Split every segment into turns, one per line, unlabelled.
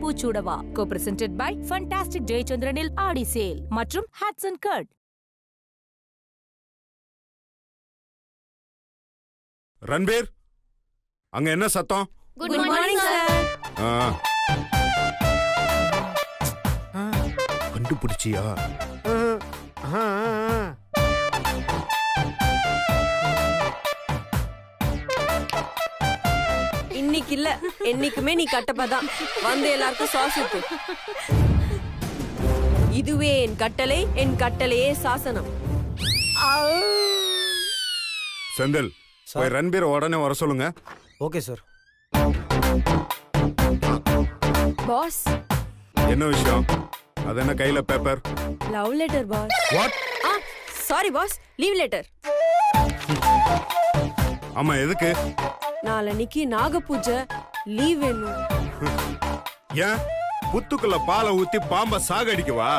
பூச்சூடவா co-presented by Fantastic Jayachandranil Aadi sale மற்றும் Hudson Curd.
Ranbir, அங்க என்ன சத்தம்?
Good morning sir.
கண்டுபிடிச்சியா?
இன்னைக்கு இல்ல, என்னைக்குமே நீ கட்டப்பதான். வந்து எல்லாருக்கும் சாசிப்பு. இதுவே என் கட்டளை, என் கட்டளையே சாசனம்.
செந்தில், போய் ரன்பீர் உடனே வர சொல்லுங்க.
Okay sir.
பாஸ்,
என்ன விஷயம்? அது என்ன கையில paper?
Love letter boss.
What?
Sorry boss, leave letter.
ஆமா, எதுக்கு?
நாளைக்கு நாக பூஜை, லீவ் வேணும்.
ஏன் புத்துக்குள்ள பாலை ஊத்தி பாம்ப சாகடிக்கவா?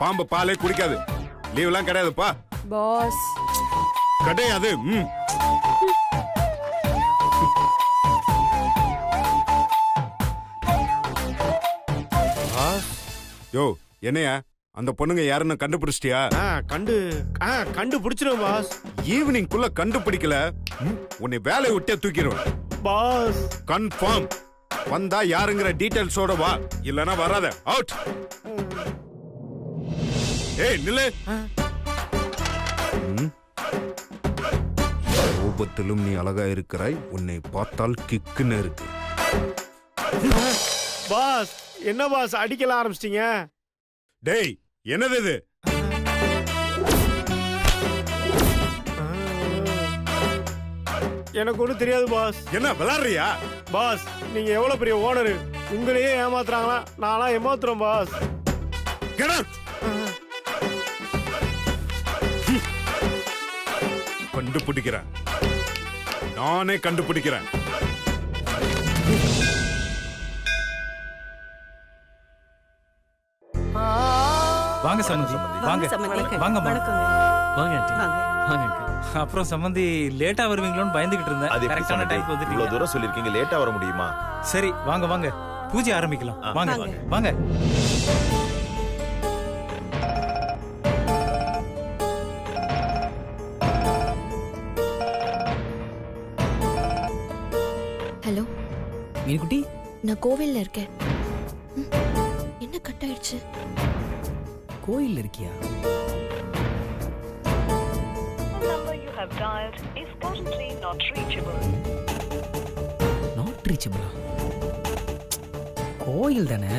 பாம்பு பாலே குடிக்காது. லீவ் எல்லாம் கிடையாதுப்பா
பாஸ்.
கிடையாது. யோ, என்னையா அந்த பொண்ணுங்க யாருன்னு கண்டுபிடிச்சிட்டியா?
கண்டுபிடிச்சிரும் பாஸ்.
ஈவினிங் குள்ள கண்டுபிடிக்கல உன்னை வேலையை விட்டே தூக்கிடுவேன்
பாஸ்.
கன்ஃபார்ம். வந்தா யாருங்கிற டீடைல்ஸோட வா, இல்லனா வராத. அவுட். ஏய் நில்லு. கோபத்திலும் நீ அழகா இருக்கிறாய். உன்னை பார்த்தால் கிக்குன்னு இருக்கு.
பாஸ், என்ன பாஸ் அடிக்கல ஆரம்பிச்சிட்டீங்க?
டேய், என்னது இது?
எனக்கு ஒன்றும் தெரியாது பாஸ்.
என்ன விளையாடுறியா?
பாஸ், நீங்க எவ்வளவு பெரிய ஓனரு, உங்களையே ஏமாத்துறாங்களா? நானா ஏமாத்துறோம் பாஸ்.
கண்டுபிடிக்கிறேன், நானே கண்டுபிடிக்கிறேன்.
வாங்க சம்மந்தி, வாங்க வாங்க வாங்க வாங்க. அப்புறம் சம்மந்தி லேட்டா வருவீங்களோன்னு பயந்துகிட்டு இருந்தேன். கரெக்டான டைம் வந்துட்டீங்க.
இவ்வளவு தூரம் சொல்லிருக்கீங்க, லேட்டா வர முடியுமா?
சரி வாங்க வாங்க, பூஜை ஆரம்பிக்கலாம். வாங்க வாங்க.
ஹலோ
மீன்குட்டி,
நான் கோவில்ல இருக்கேன். என்ன கட் ஆயிடுச்சு?
கோயில்ல இருக்கியா? நாட் ரீச்சபிளா? கோயில் தானே,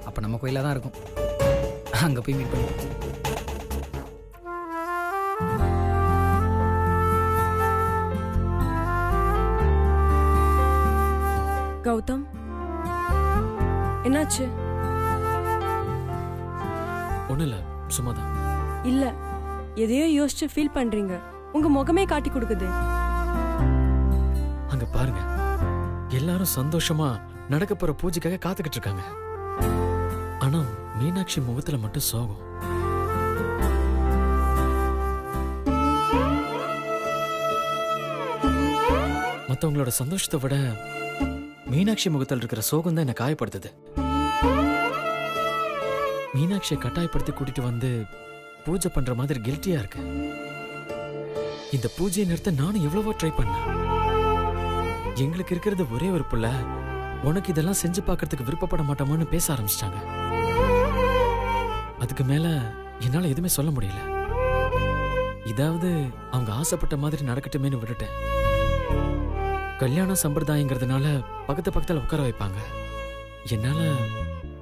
அப்ப நம்ம கோயிலா தான் இருக்கும். அங்க போய் மீட் பண்ணி.
கௌதம், என்னாச்சு?
ஒண்ணு இல்ல, சும்மாதான்.
இல்ல, எதையோ யோசிச்சு ஃபீல் பண்றீங்க. உங்க முகமே காட்டி கொடுக்குது.
அங்க பாருங்க, எல்லாரும் சந்தோஷமா நடக்க போற பூஜைக்காக காத்துக்கிட்டு இருக்காங்க. ஆனா மீனாட்சி முகத்துல மட்டும் சோகம். மத்தவங்களோட சந்தோஷத்தை விட மீனாட்சி முகத்தில் இருக்கிற சோகம் தான் என்ன காயப்படுத்துது. மீனாட்சியை கட்டாயப்படுத்தி கூட்டிட்டு வந்து பூஜை பண்ற மாதிரி கில்ட்டியா இருக்கு. இந்த பூஜையை நிறுத்த நானும் எவ்வளவோ ட்ரை பண்ணேன். எங்களுக்கு இருக்கிறது ஒரே ஒரு புள்ள, உனக்கு இதெல்லாம் செஞ்சு பார்க்கறதுக்கு விருப்பப்பட மாட்டோமான்னு பேச ஆரம்பிச்சிட்டாங்க. அதுக்கு மேல என்னால எதுவுமே சொல்ல முடியல. இதாவது அவங்க ஆசைப்பட்ட மாதிரி நடக்கட்டுமேன்னு விட்டுட்டேன். கல்யாண சம்பிரதாயங்கிறதுனால பக்கத்துல உட்கார வைப்பாங்க. என்னால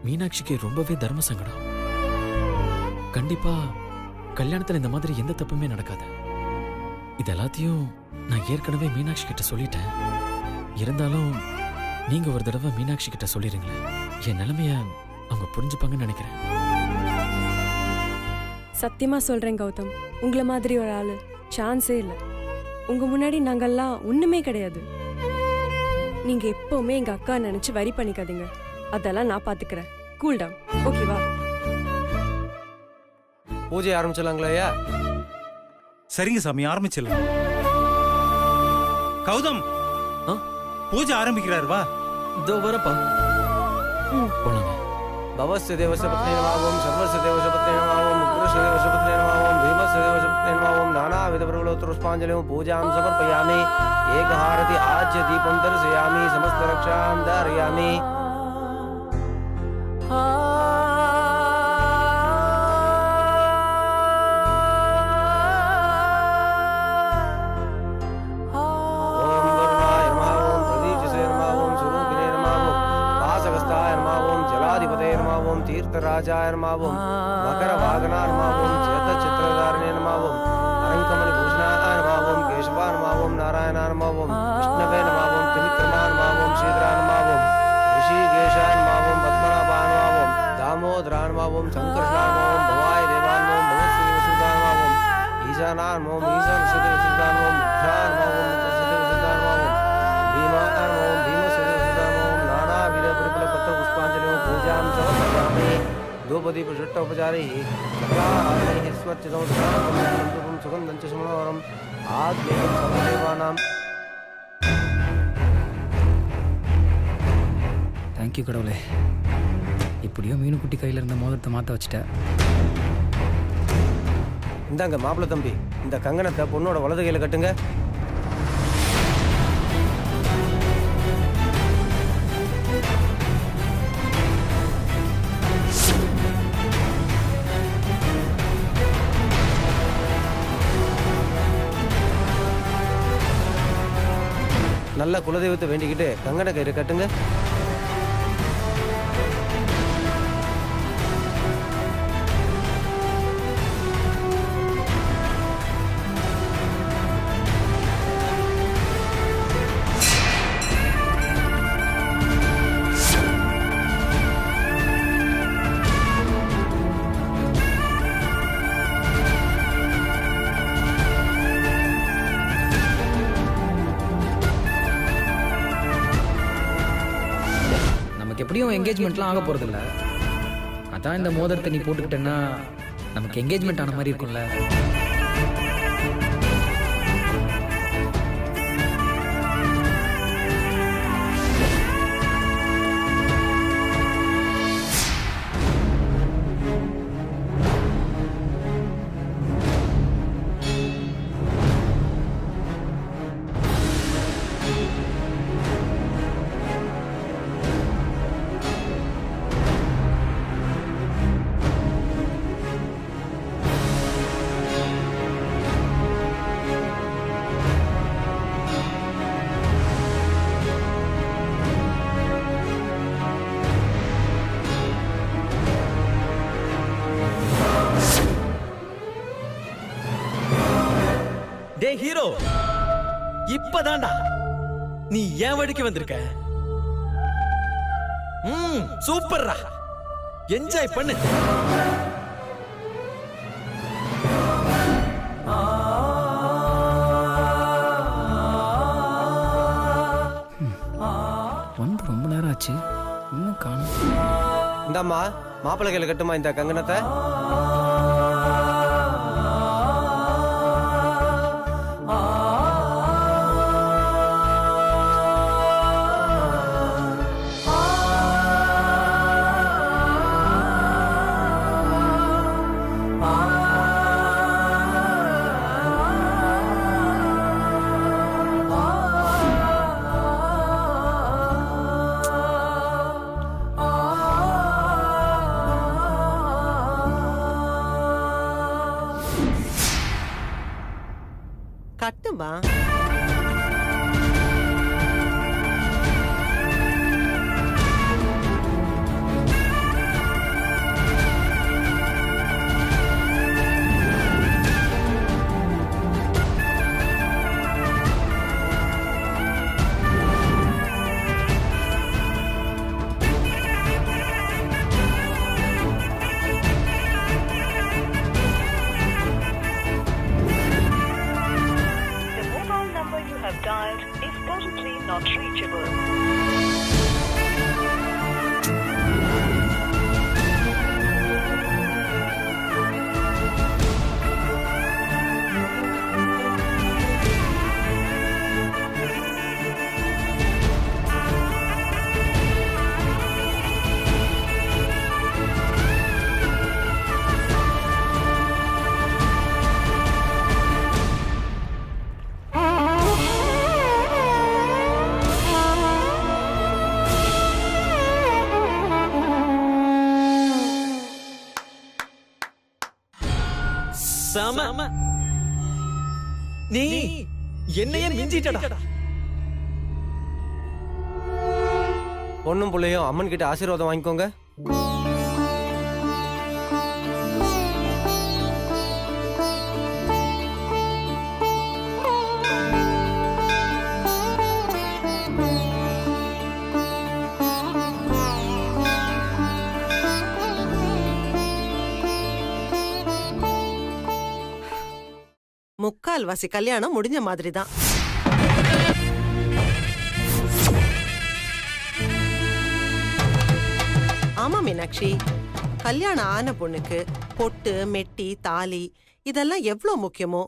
மீனாட்சிக்கு ரொம்பவே தர்ம சங்கடம். கண்டிப்பா கல்யாணத்துல இந்த மாதிரி எந்த தப்புமே நடக்காது. இது எல்லாத்தையும் நான் ஏற்கனவே மீனாட்சி கிட்ட சொல்லிட்டேன். இருந்தாலும் நீங்க ஒரு தடவை மீனாட்சி கிட்ட சொல்லிருங்களேன். என் நிலைமைய அவங்க புரிஞ்சுப்பாங்கன்னு நினைக்கிறேன்.
சத்தியமா சொல்றேன் கௌதம், உங்களை மாதிரி ஒரு ஆளு சான்ஸே இல்லை. உங்க முன்னாடி நாங்கெல்லாம் ஒண்ணுமே கிடையாது. நீங்க எப்பவுமே எங்க அக்கா நினைச்சு வரி பண்ணிக்காதீங்க. அதெல்லாம் நான் பாத்துக்கிறேன். கூல் டவுன், ஓகேவா?
பூஜை ஆரம்பிச்சலாங்களா?
சரிங்க சாமி, ஆரம்பிச்சிடலாம். கௌதம், பூஜை ஆரம்பிக்கிறாரு, வா.
இதோ வரப்பா. போலாங்க.
भवस्य देवस्य पत्नी नमावं सर्वस्य देवस्य पत्नी नमावं उग्रस्य देवस्य पत्नी नमावं भीमस्य देवस्य पत्नी नमावं नानाविध प्रबलोत्तरपुष्पाञ्जलिं पूजां समर्पयामि। एकहारति आज्य दीपं दर्शयामि, समस्त रक्षां धारयामि। तीर्थराजाय नमावं मकर वागनाय नमावं चेत चित्रधारिणे नमावं अरंकमणि भूषणाय नमावं केशवाय नमावं नारायणाय नमावं विष्णवे नमावं त्रिविक्रमाय नमावं श्रीधराय नमावं ऋषिकेशाय नमावं पद्मनाभाय नमावं दामोदराय नमावं संकर्षणाय नमावं भवाय देवाय नमावं भवस्देवसुताय नमावं ईशानाय नमावं ईशानसदेवसुताय नमावं मुद्राय नमावं मुद्रसदेवसुताय नमावं भीमाय नमावं भीमसदेवसुताय नमावं नानाविध प्रबलपत्रपुष्पाञ्जलिं पूजां समर्पयामि। द्रौपदी प्रषट्टोपचारैः सकलाहारैः स्मर्चितं सुगन्धं सुगन्धं च सुमनोहरम् आद्येयं सर्वदेवानां।
தேங்க்யூ கடவுளே. இப்படியோ மீனுக்குட்டி கையில் இருந்த மோதிரத்தை மாற்ற வச்சுட்டேன்.
இந்தாங்க மாப்பிள்ளை தம்பி, இந்த கங்கணத்தை பொண்ணோட வலது கையில் கட்டுங்க. நல்ல குலதெய்வத்தை வேண்டிக்கிட்டு கங்கண கயிறு கட்டுங்க.
எப்படியும் என்கேஜ்மெண்ட்லாம் ஆக போகிறதில்ல. அதான் இந்த மோதிரத்தை நீ போட்டுக்கிட்டேன்னா நமக்கு என்கேஜ்மெண்ட் ஆன மாதிரி இருக்கும்ல.
டே ஹீரோ, இப்பதான்டா நீ ஏன் வழிக்கு வந்திருக்க. சூப்பர்ரா, என்ஜாய் பண்ணு.
வந்து ரொம்ப நேரம் ஆச்சு, இன்னும் காணும்.
இந்தாம்மா மாப்பிள்ளை கையில் கட்டுமா இந்த கங்கணத்தை. கட்டுமா
dialed is currently not reachable.
சாம நீ என்னையே மிஞ்சிட்டடா.
பொண்ணும் பிள்ளையும் அம்மன் கிட்ட ஆசீர்வாதம் வாங்கிக்கோங்க.
முக்கால்வாசி கல்யாணம் முடிஞ்ச மாதிரி தான். ஆமா மீனாட்சி, கல்யாணம் ஆன பொண்ணுக்கு பொட்டு மெட்டி தாலி இதெல்லாம் எவ்வளவு முக்கியமோ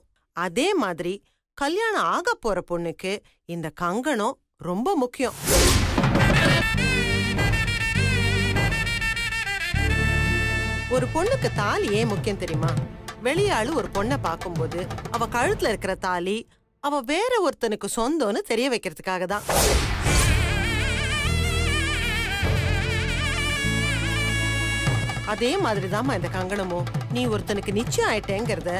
அதே மாதிரி கல்யாணம் ஆக போற பொண்ணுக்கு இந்த கங்கணம் ரொம்ப முக்கியம். ஒரு பொண்ணுக்கு தாலி ஏன் முக்கியம் தெரியுமா? வெளியாளு ஒரு பொண்ணை பார்க்கும்போது அவ கழுத்துல இருக்கிற தாலி அவ வேற ஒருத்தனுக்கு சொந்தம்னு தெரிய வைக்கிறதுக்காக தான். அதே மாதிரிதாம்மா இந்த கங்கணமும் நீ ஒருத்தனுக்கு நிச்சயம் ஆயிட்டேங்கிறத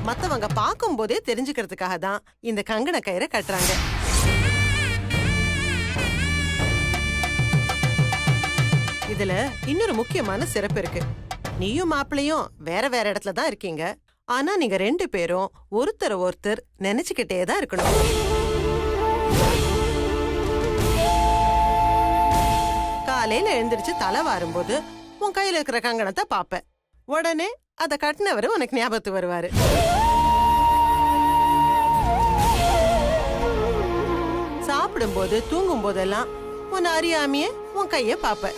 மத்தவங்க பார்க்கும் போதே தெரிஞ்சுக்கிறதுக்காக தான் இந்த கங்கண கயிறை கட்டுறாங்க. இதுல இன்னொரு முக்கியமான சிறப்பு இருக்கு. நீயும் மாப்பிளையும் வேற வேற இடத்துல தான் இருக்கீங்க. ஆனா நீங்க ரெண்டு பேரும் ஒருத்தர் ஒருத்தர் நினைச்சுக்கிட்டே தான் இருக்கணும். காலையில எழுந்திருச்சு தலை வாரும்போது உன் கையில இருக்கிற கங்கணத்தை பாப்ப. உடனே அத கட்டினவரு உனக்கு ஞாபகத்து வருவாரு. சாப்பிடும்போது தூங்கும் போதெல்லாம் உன் அறியாமையே உன் கைய பாப்ப.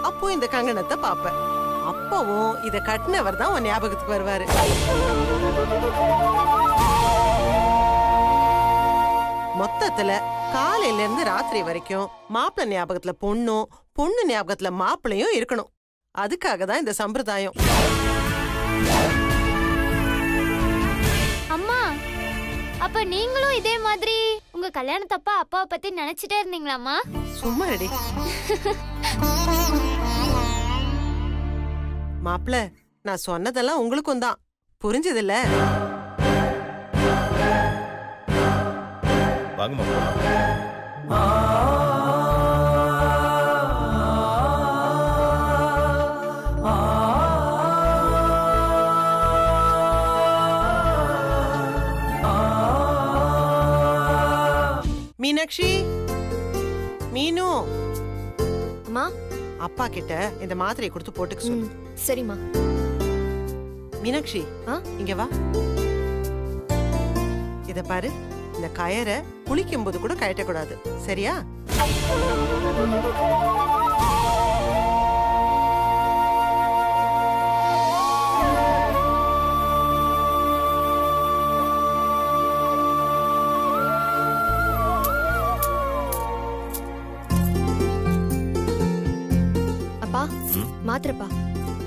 அப்போ இந்த கங்கணத்தை பாப்ப. அப்பவும் இத கட்டினவர் தான் உன் ஞாபகத்துக்கு வருவாரு. மொத்தத்துல காலையில இருந்து ராத்திரி வரைக்கும் மாப்பிள்ளை ஞாபகத்துல பொண்ணும் பொண்ணு ஞாபகத்துல மாப்பிள்ளையும் இருக்கணும். அதுக்காக தான் இந்த சம்பிரதாயம்.
அம்மா, அப்ப நீங்களும் இதே மாதிரி உங்க கல்யாணத்தப்ப அப்பாவை பத்தி நினைச்சிட்டே இருந்தீங்களாம்மா?
சும்மா ரெடி மாப்பிள்ள, நான் சொன்னதெல்லாம் உங்களுக்கும் தான். புரிஞ்சதில்ல?
வாங்க
மீனாட்சி, மீனு,
அம்மா
அப்பா கிட்ட இந்த மாத்திரையை கொடுத்து போட்டுக்க சொல்லு.
சரிம்மா.
மீனாட்சி, இங்க வா. இத பாரு, இந்த கயரை குளிக்கும் போது கூட கயட்டக்கூடாது, சரியா?
அப்பா, மாத்திரப்பா.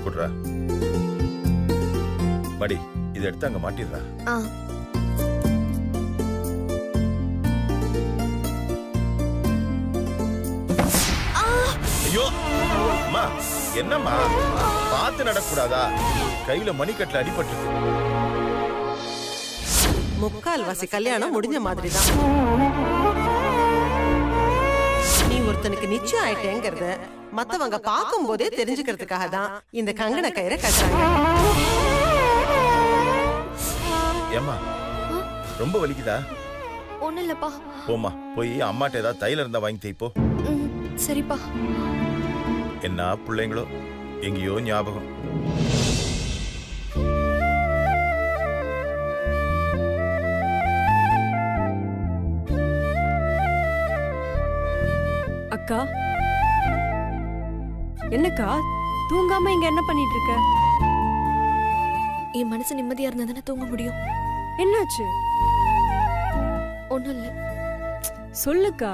குட்ரா மடி, இதை எடுத்து அங்க மாட்டிடுறா. ஐயோ அம்மா, என்னம்மா பார்த்து நடக்கூடாதா? கையில மணிக்கட்டுல அடிபட்டு.
முக்கால்வாசி கல்யாணம் முடிஞ்ச மாதிரிதான். நீ ஒருத்தனுக்கு நிச்சயம் ஆயிட்டேங்கிறத மத்தவங்க பார்க்கும் போதே தெரிஞ்சுக்கிறதுக்காக தான் இந்த கங்கண கயிறை கட்டுறாங்க.
ஏம்மா, ரொம்ப வலிக்குதா?
ஒண்ணு இல்லப்பா.
போம்மா, போய் அம்மாட்ட ஏதாவது தைலம் இருந்தா வாங்கி தேய்ப்போ.
சரிப்பா.
என்ன பிள்ளைங்களோ, எங்கேயோ ஞாபகம்.
அக்கா என்னக்கா தூங்காம இங்க என்ன பண்ணிட்டு இருக்க?
என் மனசு நிம்மதியா இருந்தா தானே தூங்க முடியும்.
என்னாச்சு?
ஒண்ணும் இல்ல.
சொல்லுக்கா.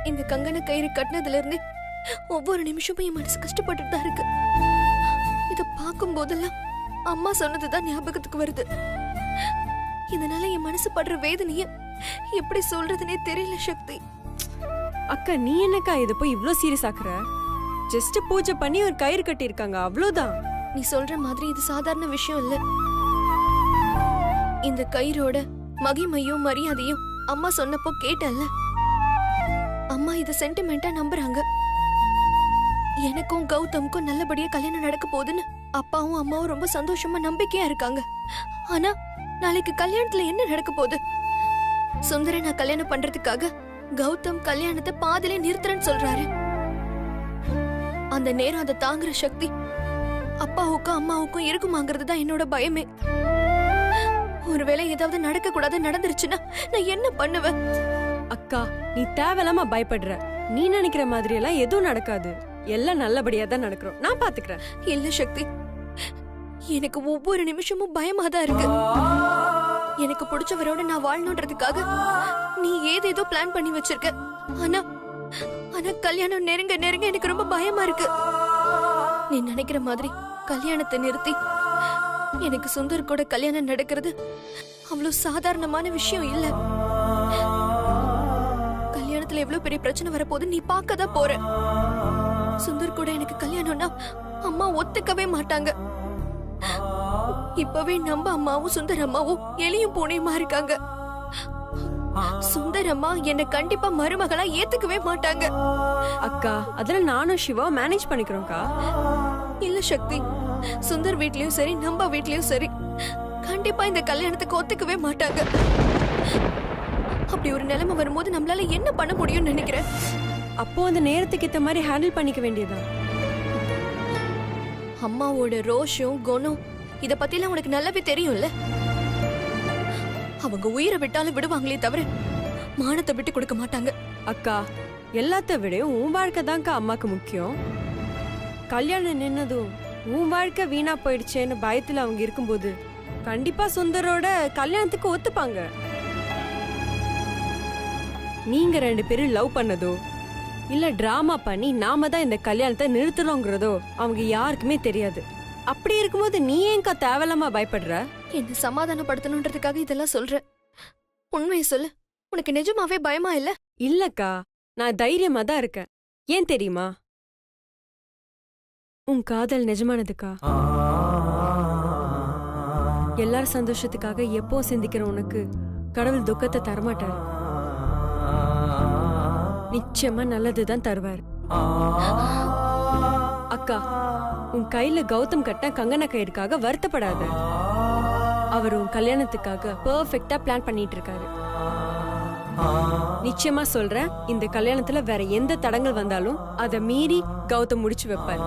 இந்த கங்கண கயிறு கட்டினதுல இருந்து ஒவ்வொரு நிமிஷமும் என் மனசு கஷ்டப்பட்டுட்டு தான் இருக்கு. இத பார்க்கும் போதெல்லாம் அம்மா சொன்னதுதான் ஞாபகத்துக்கு வருது. இதனால என் மனசு படுற வேதனைய எப்படி சொல்றதுனே தெரியல சக்தி.
அக்கா நீ என்னக்கா இத போய் இவ்ளோ சீரியஸ் ஆக்குற? ஜஸ்ட் பூஜை பண்ணி ஒரு கயிறு கட்டி இருக்காங்க, அவ்வளவுதான்.
நீ சொல்ற மாதிரி இது சாதாரண விஷயம் இல்ல. இந்த கயிறோட மகிமையும் மரியாதையும் அம்மா சொன்னப்போ கேட்டல்ல. அம்மா இத சென்டிமெண்டா நம்புறாங்க. எனக்கும் கௌதமுக்கும் நல்லபடியா கல்யாணம் நடக்க போகுதுன்னு அப்பாவும் அம்மாவும் ரொம்ப சந்தோஷமா நம்பிக்கையா இருக்காங்க. ஆனா நாளைக்கு கல்யாணத்துல என்ன நடக்க போகுது? சுந்தர நான் கல்யாணம் பண்றதுக்காக கௌதம் கல்யாணத்தை பாதிலே நிறுத்துறேன்னு சொல்றாரு. அந்த நேரம் அதை தாங்குற சக்தி அப்பாவுக்கும் அம்மாவுக்கும் இருக்குமாங்கிறது தான் என்னோட பயமே. ஒருவேளை ஏதாவது நடக்க கூடாது நடந்துருச்சுன்னா நான் என்ன பண்ணுவேன்?
அக்கா நீ தேவையில்லாம பயப்படுற. நீ நினைக்கிற மாதிரி எல்லாம் எதுவும் நடக்காது. எல்லாம் நல்லபடியா தான் நடக்கிறோம். நான் பாத்துக்கிறேன்.
இல்ல சக்தி, எனக்கு ஒவ்வொரு நிமிஷமும் பயமா தான் இருக்கு. எனக்கு பிடிச்சவரோட நான் வாழணுன்றதுக்காக நீ ஏதேதோ பிளான் பண்ணி வச்சிருக்க. ஆனா ஆனா கல்யாணம் நெருங்க நெருங்க எனக்கு ரொம்ப பயமா இருக்கு. நீ நினைக்கிற மாதிரி கல்யாணத்தை நிறுத்தி எனக்கு சுந்தர் கூட கல்யாணம் நடக்கிறது அவ்வளவு சாதாரணமான விஷயம் இல்ல. கல்யாணத்துல எவ்வளவு பெரிய பிரச்சனை வரப்போது நீ பார்க்கதான் போற. சுந்தர் கூட எனக்கு கல்யாணம்னா அம்மா ஒத்துக்கவே மாட்டாங்க. இப்பவே நம்ம அம்மாவும் சுந்தர் அம்மாவும் எலியும் பூனையுமா இருக்காங்க. சுந்தர் அம்மா என்ன கண்டிப்பா மருமகளா ஏத்துக்கவே மாட்டாங்க.
அக்கா அதெல்லாம் நானும் சிவா மேனேஜ் பண்ணிக்கிறோம்க்கா.
இல்ல சக்தி, சுந்தர் வீட்லயும் சரி நம்ம வீட்லயும் சரி கண்டிப்பா இந்த கல்யாணத்துக்கு ஒத்துக்கவே மாட்டாங்க. அப்படி ஒரு நிலைமை வரும்போது நம்மளால என்ன பண்ண முடியும்னு நினைக்கிறேன்.
அப்போ அந்த நேரத்துக்கு ஏத்த மாதிரி ஹேண்டில் பண்ணிக்க வேண்டியதுதான்.
அம்மாவோட ரோஷம் குணம் இத பத்திலாம் உனக்கு நல்லாவே தெரியும்ல. அவங்க உயிரை விட்டாலும் விடுவாங்களே தவிர மானத்தை விட்டு கொடுக்க மாட்டாங்க.
அக்கா எல்லாத்த விடையும் உன் வாழ்க்கை தான்க்கா அம்மாக்கு முக்கியம். கல்யாணம் நின்னதும் உன் வாழ்க்கை வீணா போயிடுச்சேன்னு பயத்துல அவங்க இருக்கும்போது கண்டிப்பா சுந்தரோட கல்யாணத்துக்கு ஒத்துப்பாங்க. நீங்க 2 பேரும் லவ் பண்ணதோ இல்ல டிராமா பண்ணி நாம தான் இந்த கல்யாணத்தை நிறுத்துறோங்கிறதோ அவங்க யாருக்குமே தெரியாது. அப்படி இருக்கும்போது நீ ஏன்க்கா தேவையில்லாம பயப்படுற?
என்ன சமாதானப்படுத்தணுன்றதுக்காக இதெல்லாம் சொல்ற. உண்மையை சொல்லு, உனக்கு நிஜமாவே பயமா இல்ல?
இல்லக்கா நான் தைரியமா தான் இருக்கேன். ஏன் தெரியுமா? உன் காதல் நிஜமானதுக்கா. எல்லாரும் சந்தோஷத்துக்காக எப்போ சிந்திக்கிற உனக்கு கடவுள் துக்கத்தை தரமாட்டாரு. நிச்சயமா நல்லதுதான் தருவார். அக்கா உன் கையில கௌதம் கட்ட கங்கண கயிறுக்காக வருத்தப்படாத. அவர் உன் கல்யாணத்துக்காக பெர்ஃபெக்ட்டா பிளான் பண்ணிட்டு இருக்காரு. நிச்சயமா சொல்றேன், இந்த கல்யாணத்துல வேற எந்த தடங்கள் வந்தாலும் அதை மீறி கௌதம் முடிச்சு வைப்பார்.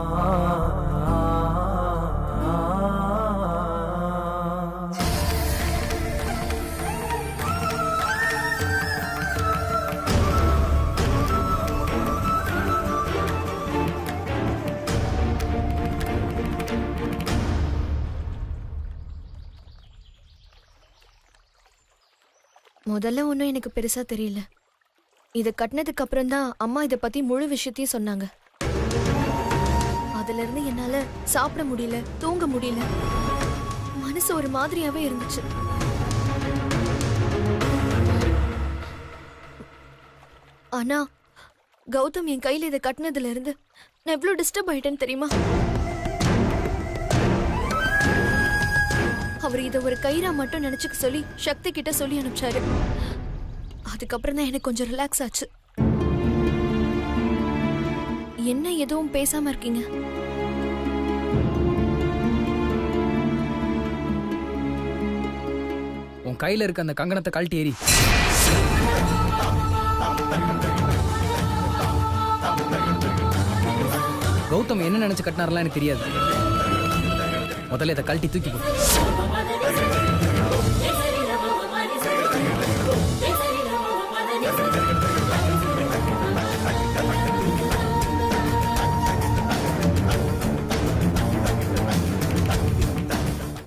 முதல்ல ஒன்றும் எனக்கு பெருசா தெரியல. இதை கட்டினதுக்கு அப்புறம் தான் அம்மா இதை பத்தி முழு விஷயத்தையும் சொன்னாங்க. அதுல இருந்து என்னால சாப்பிட முடியல, தூங்க முடியல. மனசு ஒரு மாதிரியாவே இருந்துச்சு. ஆனா கௌதம் என் கையில இதை கட்டினதுல இருந்து நான் எவ்வளவு டிஸ்டர்ப் ஆயிட்டேன்னு தெரியுமா? அவர் இதை ஒரு கயிறா மட்டும் நினைச்சுக்க சொல்லி சக்தி கிட்ட சொல்லி அனுப்பிச்சாரு. அதுக்கப்புறம் தான் எனக்கு கொஞ்சம் ரிலாக்ஸ் ஆச்சு. என்ன எதுவும் பேசாம இருக்கீங்க?
உன் கையில இருக்க அந்த கங்கணத்தை கழட்டி ஏறி. கௌதம் என்ன நினைச்சு கட்டினாரெல்லாம் எனக்கு தெரியாது. முதல்ல இதை கழட்டி தூக்கி